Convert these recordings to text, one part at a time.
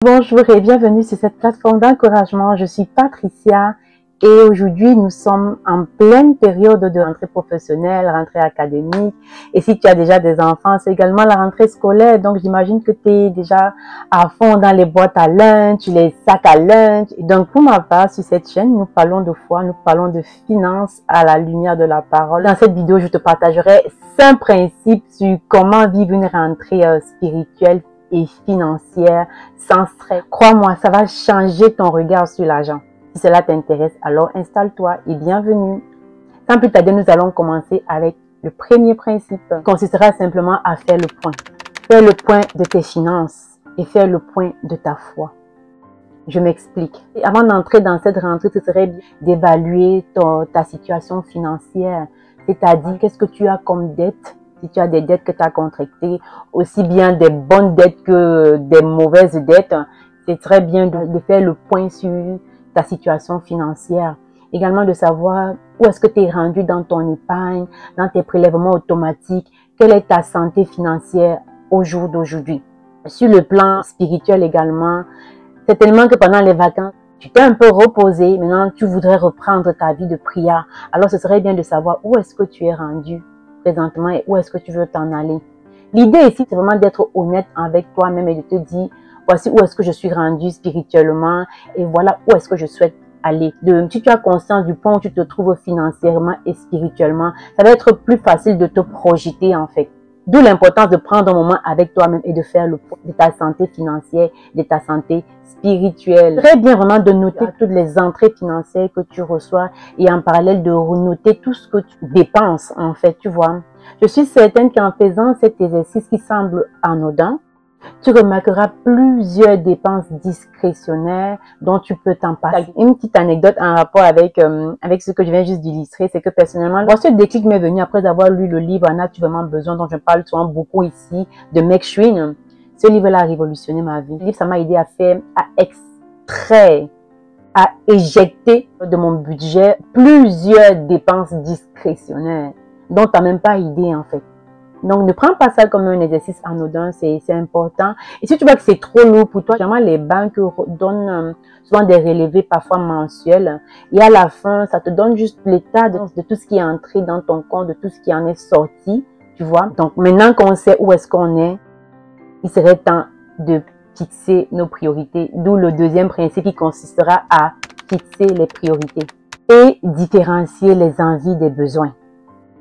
Bonjour et bienvenue sur cette plateforme d'encouragement. Je suis Patricia et aujourd'hui nous sommes en pleine période de rentrée professionnelle, rentrée académique. Et si tu as déjà des enfants, c'est également la rentrée scolaire. Donc j'imagine que tu es déjà à fond dans les boîtes à lunch, les sacs à lunch. Et donc pour ma part, sur cette chaîne, nous parlons de foi, nous parlons de finances à la lumière de la parole. Dans cette vidéo, je te partagerai 5 principes sur comment vivre une rentrée spirituelle et financière sans stress. Crois-moi, ça va changer ton regard sur l'argent. Si cela t'intéresse, alors installe-toi et bienvenue. Sans plus tarder, nous allons commencer avec le premier principe, qui consistera simplement à faire le point. Faire le point de tes finances et faire le point de ta foi. Je m'explique. Avant d'entrer dans cette rentrée, ce serait bien d'évaluer ta situation financière, c'est-à-dire qu'est-ce que tu as comme dette. Si tu as des dettes que tu as contractées, aussi bien des bonnes dettes que des mauvaises dettes, c'est très bien de faire le point sur ta situation financière. Également de savoir où est-ce que tu es rendu dans ton épargne, dans tes prélèvements automatiques, quelle est ta santé financière au jour d'aujourd'hui. Sur le plan spirituel également, c'est tellement que pendant les vacances, tu t'es un peu reposé, maintenant tu voudrais reprendre ta vie de prière. Alors ce serait bien de savoir où est-ce que tu es rendu présentement et où est-ce que tu veux t'en aller. L'idée ici, c'est vraiment d'être honnête avec toi-même et de te dire, voici où est-ce que je suis rendu spirituellement et voilà où est-ce que je souhaite aller. Si tu as conscience du point où tu te trouves financièrement et spirituellement, ça va être plus facile de te projeter en fait. D'où l'importance de prendre un moment avec toi-même et de faire le point de ta santé financière, de ta santé spirituelle. Très bien vraiment de noter toutes les entrées financières que tu reçois et en parallèle de noter tout ce que tu dépenses en fait, tu vois. Je suis certaine qu'en faisant cet exercice qui semble anodin, tu remarqueras plusieurs dépenses discrétionnaires dont tu peux t'en passer. Une petite anecdote en rapport avec ce que je viens juste d'illustrer, c'est que personnellement, ce déclic m'est venu après avoir lu le livre En as-tu vraiment besoin, dont je parle souvent beaucoup ici, de Meg Schwinn. Ce livre-là a révolutionné ma vie. Ce livre, ça m'a aidé à extraire, à éjecter de mon budget plusieurs dépenses discrétionnaires dont tu n'as même pas idée en fait. Donc, ne prends pas ça comme un exercice anodin, c'est important. Et si tu vois que c'est trop lourd pour toi, généralement, les banques donnent souvent des relevés parfois mensuels. Et à la fin, ça te donne juste l'état de tout ce qui est entré dans ton compte, de tout ce qui en est sorti, tu vois. Donc, maintenant qu'on sait où est-ce qu'on est, il serait temps de fixer nos priorités. D'où le deuxième principe qui consistera à fixer les priorités et différencier les envies des besoins.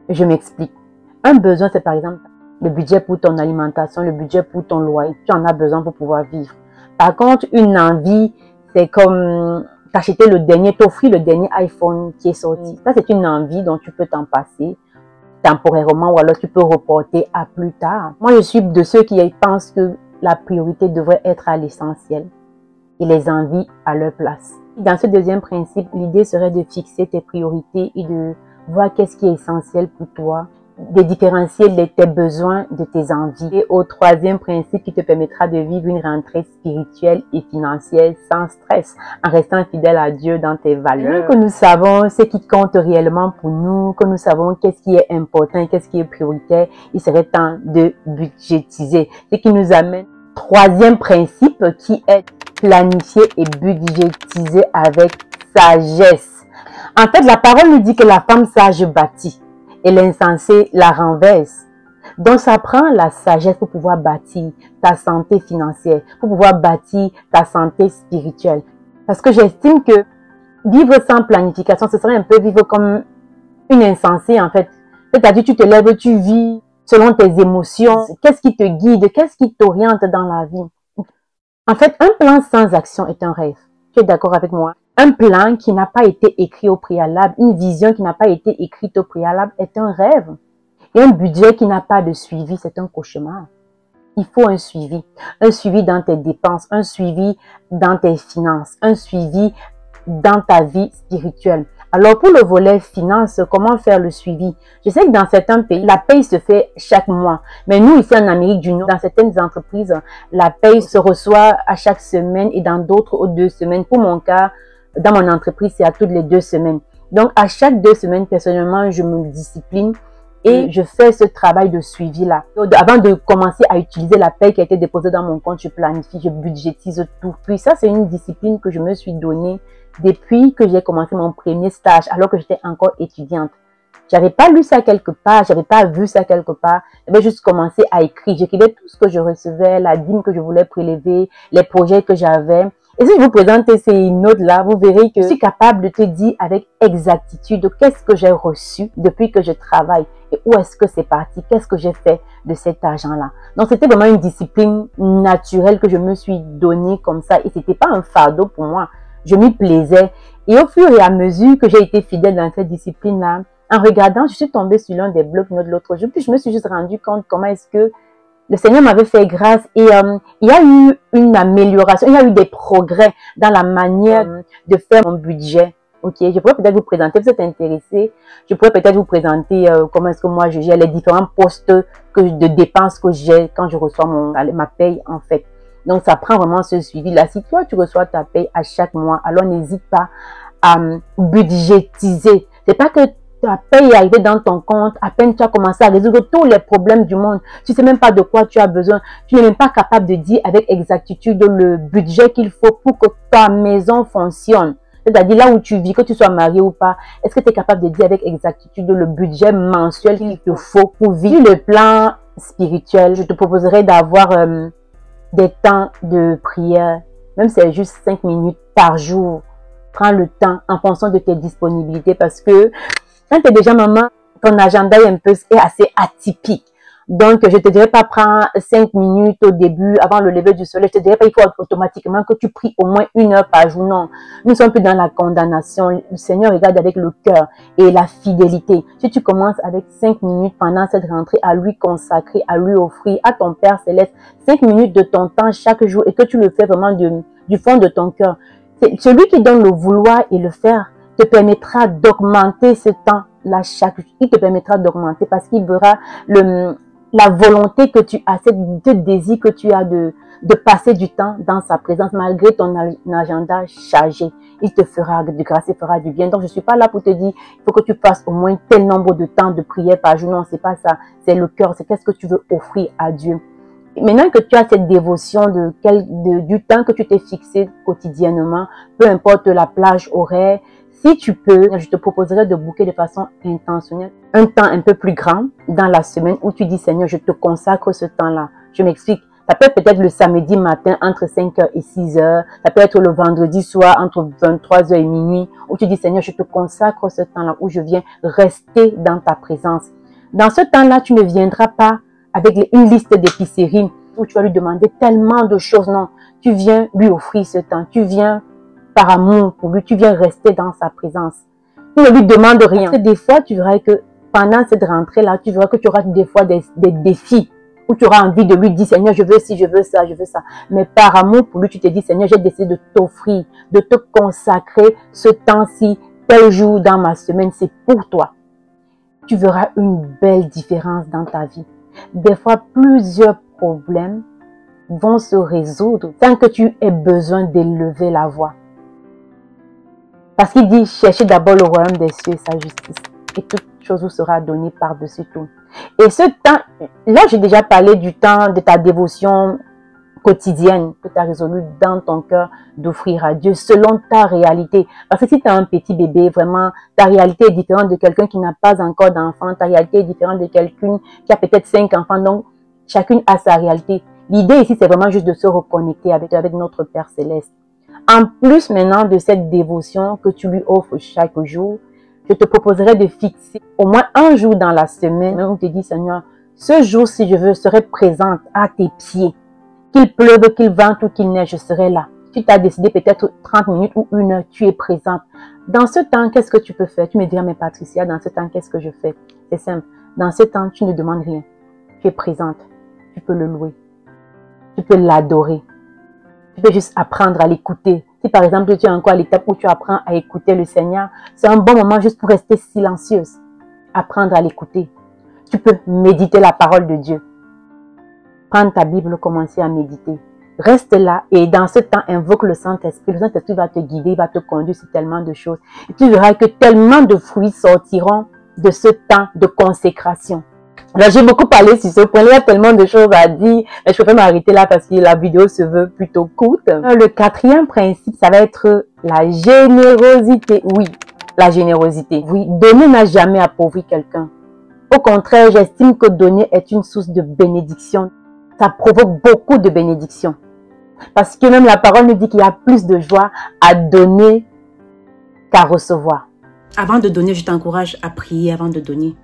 Je m'explique. Un besoin, c'est par exemple le budget pour ton alimentation, le budget pour ton loyer. Tu en as besoin pour pouvoir vivre. Par contre, une envie, c'est comme t'acheter t'offrir le dernier iPhone qui est sorti. Ça, c'est une envie dont tu peux t'en passer temporairement ou alors tu peux reporter à plus tard. Moi, je suis de ceux qui pensent que la priorité devrait être à l'essentiel et les envies à leur place. Dans ce deuxième principe, l'idée serait de fixer tes priorités et de voir qu'est-ce qui est essentiel pour toi, de différencier tes besoins de tes envies. Et au troisième principe qui te permettra de vivre une rentrée spirituelle et financière sans stress, en restant fidèle à Dieu dans tes valeurs. Que nous savons ce qui compte réellement pour nous, que nous savons qu'est-ce qui est important et qu'est-ce qui est prioritaire, il serait temps de budgétiser. Ce qui nous amène au troisième principe qui est planifier et budgétiser avec sagesse. En fait, la parole nous dit que la femme sage bâtit et l'insensé la renverse. Donc, ça prend la sagesse pour pouvoir bâtir ta santé financière, pour pouvoir bâtir ta santé spirituelle. Parce que j'estime que vivre sans planification, ce serait un peu vivre comme une insensée en fait. C'est-à-dire, tu te lèves, tu vis selon tes émotions. Qu'est-ce qui te guide? Qu'est-ce qui t'oriente dans la vie? En fait, un plan sans action est un rêve. Tu es d'accord avec moi? Un plan qui n'a pas été écrit au préalable, une vision qui n'a pas été écrite au préalable est un rêve. Et un budget qui n'a pas de suivi, c'est un cauchemar. Il faut un suivi dans tes dépenses, un suivi dans tes finances, un suivi dans ta vie spirituelle. Alors pour le volet finance, comment faire le suivi? Je sais que dans certains pays, la paye se fait chaque mois. Mais nous, ici en Amérique du Nord, dans certaines entreprises, la paye se reçoit à chaque semaine et dans d'autres aux 2 semaines. Pour mon cas, dans mon entreprise, c'est à toutes les 2 semaines. Donc à chaque 2 semaines, personnellement, je me discipline et je fais ce travail de suivi-là. Avant de commencer à utiliser la paie qui a été déposée dans mon compte, je planifie, je budgétise tout. Puis ça, c'est une discipline que je me suis donnée depuis que j'ai commencé mon premier stage, alors que j'étais encore étudiante. J'avais pas lu ça quelque part, j'avais pas vu ça quelque part. J'avais juste commencé à écrire. J'écrivais tout ce que je recevais, la dîme que je voulais prélever, les projets que j'avais. Et si je vous présente ces notes-là, vous verrez que je suis capable de te dire avec exactitude qu'est-ce que j'ai reçu depuis que je travaille et où est-ce que c'est parti, qu'est-ce que j'ai fait de cet argent-là. Donc, c'était vraiment une discipline naturelle que je me suis donnée comme ça et c'était pas un fardeau pour moi. Je m'y plaisais. Et au fur et à mesure que j'ai été fidèle dans cette discipline-là, en regardant, je suis tombée sur l'un des blocs notes l'autre jour, puis je me suis juste rendu compte comment est-ce que le Seigneur m'avait fait grâce et il y a eu une amélioration, il y a eu des progrès dans la manière de faire mon budget. Ok, je pourrais peut-être vous présenter, vous êtes intéressé, je pourrais peut-être vous présenter comment est-ce que moi je gère les différents postes de dépenses que j'ai quand je reçois ma paye en fait. Donc ça prend vraiment ce suivi-là. Si toi tu reçois ta paye à chaque mois, alors n'hésite pas à budgétiser. C'est pas que ta paye est arrivée dans ton compte, à peine tu as commencé à résoudre tous les problèmes du monde. Tu sais même pas de quoi tu as besoin. Tu n'es même pas capable de dire avec exactitude le budget qu'il faut pour que ta maison fonctionne. C'est-à-dire là où tu vis, que tu sois marié ou pas, est-ce que tu es capable de dire avec exactitude le budget mensuel qu'il te faut pour vivre? Sur le plan spirituel, je te proposerai d'avoir des temps de prière, même si c'est juste 5 minutes par jour. Prends le temps en fonction de tes disponibilités parce que quand tu es déjà maman, ton agenda est assez atypique. Donc, je te dirais pas prendre 5 minutes au début avant le lever du soleil. Je te dirais pas il faut automatiquement que tu pries au moins 1 heure par jour. Non, nous ne sommes plus dans la condamnation. Le Seigneur regarde avec le cœur et la fidélité. Si tu commences avec 5 minutes pendant cette rentrée à lui consacrer, à lui offrir, à ton Père Céleste, 5 minutes de ton temps chaque jour et que tu le fais vraiment du fond de ton cœur. C'est celui qui donne le vouloir et le faire te permettra d'augmenter ce temps-là chaque jour. Il te permettra d'augmenter parce qu'il verra la volonté que tu as, ce désir que tu as de passer du temps dans sa présence malgré ton agenda chargé. Il te fera de grâce, il fera du bien. Donc, je suis pas là pour te dire, il faut que tu passes au moins tel nombre de temps de prière par jour. Non, c'est pas ça. C'est le cœur. C'est qu'est-ce que tu veux offrir à Dieu. Maintenant que tu as cette dévotion du temps que tu t'es fixé quotidiennement, peu importe la plage horaire, si tu peux, je te proposerais de booker de façon intentionnelle un temps un peu plus grand dans la semaine où tu dis Seigneur, je te consacre ce temps-là. Je m'explique. Ça peut être peut-être le samedi matin entre 5h et 6h. Ça peut être le vendredi soir entre 23h et minuit où tu dis Seigneur, je te consacre ce temps-là où je viens rester dans ta présence. Dans ce temps-là, tu ne viendras pas avec une liste d'épicerie où tu vas lui demander tellement de choses. Non, tu viens lui offrir ce temps. Tu viens par amour pour lui, tu viens rester dans sa présence. Tu ne lui demandes rien. Parce que des fois, tu verras que pendant cette rentrée-là, tu verras que tu auras des fois des défis où tu auras envie de lui dire, Seigneur, je veux ci, je veux ça, je veux ça. Mais par amour pour lui, tu te dis, Seigneur, j'ai décidé de t'offrir, de te consacrer ce temps-ci, tel jour dans ma semaine, c'est pour toi. Tu verras une belle différence dans ta vie. Des fois, plusieurs problèmes vont se résoudre sans que tu aies besoin d'élever la voix. Parce qu'il dit, cherchez d'abord le royaume des cieux et sa justice. Et toute chose vous sera donnée par-dessus tout. Et ce temps, là j'ai déjà parlé du temps de ta dévotion quotidienne que tu as résolu dans ton cœur d'offrir à Dieu selon ta réalité. Parce que si tu as un petit bébé, vraiment, ta réalité est différente de quelqu'un qui n'a pas encore d'enfant. Ta réalité est différente de quelqu'un qui a peut-être 5 enfants. Donc, chacune a sa réalité. L'idée ici, c'est vraiment juste de se reconnecter avec notre Père Céleste. En plus maintenant de cette dévotion que tu lui offres chaque jour, je te proposerai de fixer au moins un jour dans la semaine où tu te dis, Seigneur, ce jour, si je serai présente à tes pieds. Qu'il pleuve, qu'il vente ou qu'il neige, je serai là. Tu t'as décidé peut-être 30 minutes ou 1 heure, tu es présente. Dans ce temps, qu'est-ce que tu peux faire? Tu me diras, mais Patricia, dans ce temps, qu'est-ce que je fais? C'est simple. Dans ce temps, tu ne demandes rien. Tu es présente. Tu peux le louer. Tu peux l'adorer. Tu peux juste apprendre à l'écouter. Si par exemple, tu es encore à l'étape où tu apprends à écouter le Seigneur, c'est un bon moment juste pour rester silencieuse. Apprendre à l'écouter. Tu peux méditer la parole de Dieu. Prendre ta Bible, commencer à méditer. Reste là et dans ce temps, invoque le Saint-Esprit. Le Saint-Esprit va te guider, il va te conduire sur tellement de choses. Et tu verras que tellement de fruits sortiront de ce temps de consécration. Alors, j'ai beaucoup parlé sur ce point. Il y a tellement de choses à dire, mais je peux m'arrêter là parce que la vidéo se veut plutôt courte. Le quatrième principe, ça va être la générosité. Oui, la générosité. Oui, donner n'a jamais appauvri quelqu'un. Au contraire, j'estime que donner est une source de bénédiction. Ça provoque beaucoup de bénédictions. Parce que même la parole nous dit qu'il y a plus de joie à donner qu'à recevoir. Avant de donner, je t'encourage à prier avant de donner.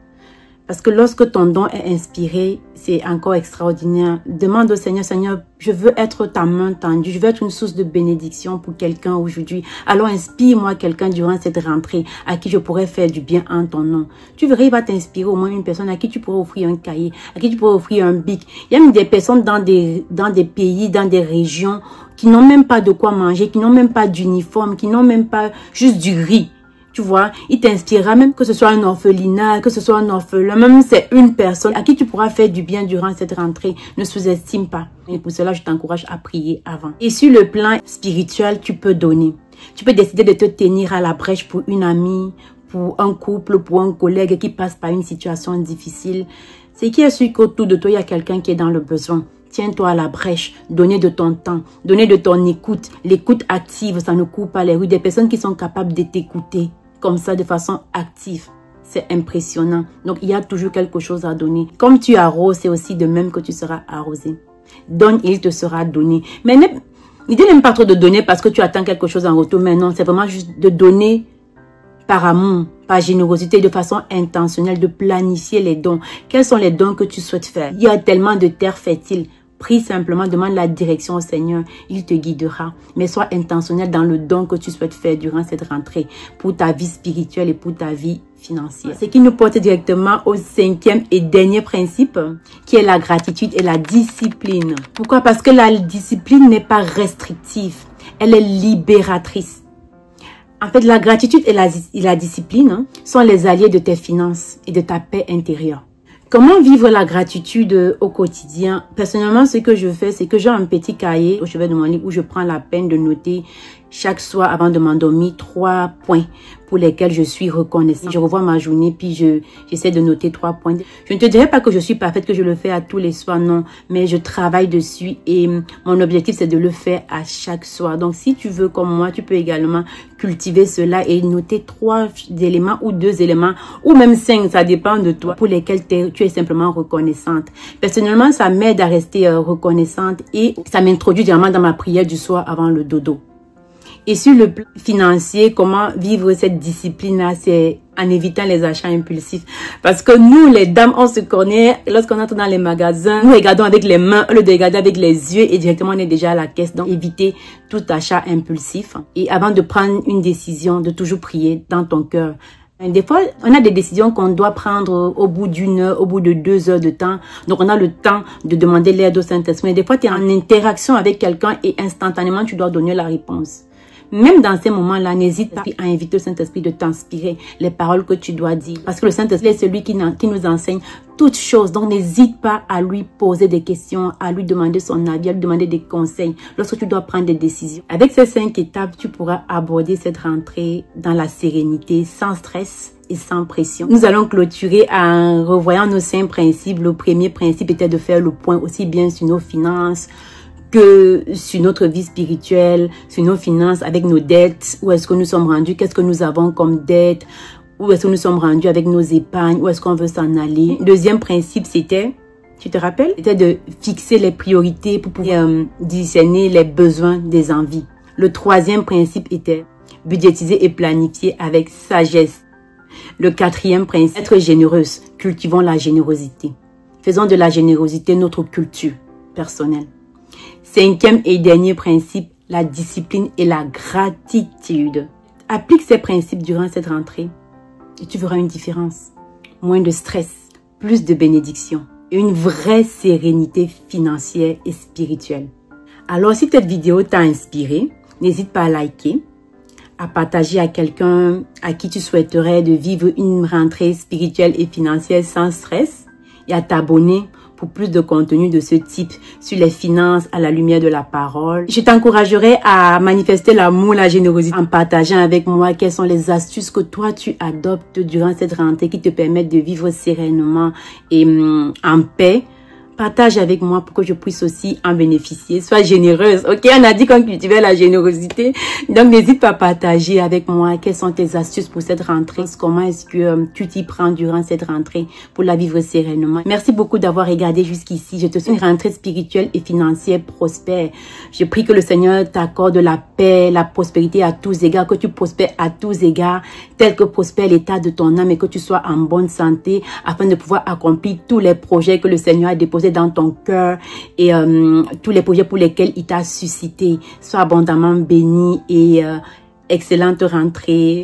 Parce que lorsque ton don est inspiré, c'est encore extraordinaire. Demande au Seigneur, Seigneur, je veux être ta main tendue, je veux être une source de bénédiction pour quelqu'un aujourd'hui. Alors inspire-moi quelqu'un durant cette rentrée à qui je pourrais faire du bien en ton nom. Tu verras, il va t'inspirer au moins une personne à qui tu pourrais offrir un cahier, à qui tu pourrais offrir un bic. Il y a même des personnes dans des pays, dans des régions qui n'ont même pas de quoi manger, qui n'ont même pas d'uniforme, qui n'ont même pas juste du riz. Tu vois, il t'inspirera même que ce soit un orphelinat, que ce soit un orphelin, même si c'est une personne à qui tu pourras faire du bien durant cette rentrée. Ne sous-estime pas. Et pour cela, je t'encourage à prier avant. Et sur le plan spirituel, tu peux donner. Tu peux décider de te tenir à la brèche pour une amie, pour un couple, pour un collègue qui passe par une situation difficile. C'est qui est sûr qu'autour de toi, il y a quelqu'un qui est dans le besoin. Tiens-toi à la brèche, donnez de ton temps, donnez de ton écoute. L'écoute active, ça ne coupe pas les rues. Des personnes qui sont capables de t'écouter comme ça de façon active. C'est impressionnant. Donc, il y a toujours quelque chose à donner. Comme tu arroses, c'est aussi de même que tu seras arrosé. Donne et il te sera donné. Mais l'idée n'est pas trop de donner parce que tu attends quelque chose en retour. Mais non, c'est vraiment juste de donner par amour, par générosité, de façon intentionnelle, de planifier les dons. Quels sont les dons que tu souhaites faire? Il y a tellement de terres fertiles. Prie simplement, demande la direction au Seigneur, il te guidera. Mais sois intentionnel dans le don que tu souhaites faire durant cette rentrée pour ta vie spirituelle et pour ta vie financière. Ce qui nous porte directement au cinquième et dernier principe, qui est la gratitude et la discipline. Pourquoi? Parce que la discipline n'est pas restrictive, elle est libératrice. En fait, la gratitude et la discipline sont les alliés de tes finances et de ta paix intérieure. Comment vivre la gratitude au quotidien? Personnellement, ce que je fais, c'est que j'ai un petit cahier au chevet de mon lit où je prends la peine de noter chaque soir avant de m'endormir 3 points pour lesquels je suis reconnaissante. Je revois ma journée puis j'essaie de noter 3 points. Je ne te dirais pas que je suis parfaite, que je le fais à tous les soirs, non. Mais je travaille dessus et mon objectif c'est de le faire à chaque soir. Donc si tu veux comme moi, tu peux également cultiver cela et noter 3 éléments ou 2 éléments ou même 5, ça dépend de toi, pour lesquels tu es simplement reconnaissante. Personnellement, ça m'aide à rester reconnaissante et ça m'introduit directement dans ma prière du soir avant le dodo. Et sur le plan financier, comment vivre cette discipline-là, c'est en évitant les achats impulsifs. Parce que nous, les dames, on se connaît. Lorsqu'on entre dans les magasins, nous regardons avec les mains, au lieu de regarder avec les yeux et directement on est déjà à la caisse. Donc, éviter tout achat impulsif. Et avant de prendre une décision, de toujours prier dans ton cœur. Des fois, on a des décisions qu'on doit prendre au bout d'1 heure, au bout de 2 heures de temps. Donc, on a le temps de demander l'aide au Saint-Esprit. Des fois, tu es en interaction avec quelqu'un et instantanément, tu dois donner la réponse. Même dans ces moments-là, n'hésite pas à inviter le Saint-Esprit de t'inspirer les paroles que tu dois dire. Parce que le Saint-Esprit est celui qui nous enseigne toutes choses. Donc, n'hésite pas à lui poser des questions, à lui demander son avis, à lui demander des conseils lorsque tu dois prendre des décisions. Avec ces 5 étapes, tu pourras aborder cette rentrée dans la sérénité, sans stress et sans pression. Nous allons clôturer en revoyant nos 5 principes. Le premier principe était de faire le point aussi bien sur nos finances, que sur notre vie spirituelle, sur nos finances, avec nos dettes, où est-ce que nous sommes rendus, qu'est-ce que nous avons comme dette, où est-ce que nous sommes rendus avec nos épargnes, où est-ce qu'on veut s'en aller. Deuxième principe, c'était, tu te rappelles, c'était de fixer les priorités pour pouvoir discerner les besoins des envies. Le troisième principe était budgétiser et planifier avec sagesse. Le quatrième principe, être généreuse. Cultivons la générosité. Faisons de la générosité notre culture personnelle. Cinquième et dernier principe, la discipline et la gratitude. Applique ces principes durant cette rentrée et tu verras une différence. Moins de stress, plus de bénédictions et une vraie sérénité financière et spirituelle. Alors, si cette vidéo t'a inspiré, n'hésite pas à liker, à partager à quelqu'un à qui tu souhaiterais de vivre une rentrée spirituelle et financière sans stress et à t'abonner pour pour plus de contenu de ce type sur les finances à la lumière de la parole. Je t'encouragerai à manifester l'amour, la générosité en partageant avec moi quelles sont les astuces que toi tu adoptes durant cette rentrée qui te permettent de vivre sereinement et en paix. Partage avec moi pour que je puisse aussi en bénéficier. Sois généreuse, ok? On a dit qu'on cultivait la générosité. Donc, n'hésite pas à partager avec moi quelles sont tes astuces pour cette rentrée. Comment est-ce que tu t'y prends durant cette rentrée pour la vivre sereinement. Merci beaucoup d'avoir regardé jusqu'ici. Je te souhaite une rentrée spirituelle et financière prospère. Je prie que le Seigneur t'accorde la paix, la prospérité à tous égards, que tu prospères à tous égards, tel que prospère l'état de ton âme et que tu sois en bonne santé afin de pouvoir accomplir tous les projets que le Seigneur a déposés dans ton cœur et tous les projets pour lesquels il t'a suscité. Sois abondamment béni et excellente rentrée.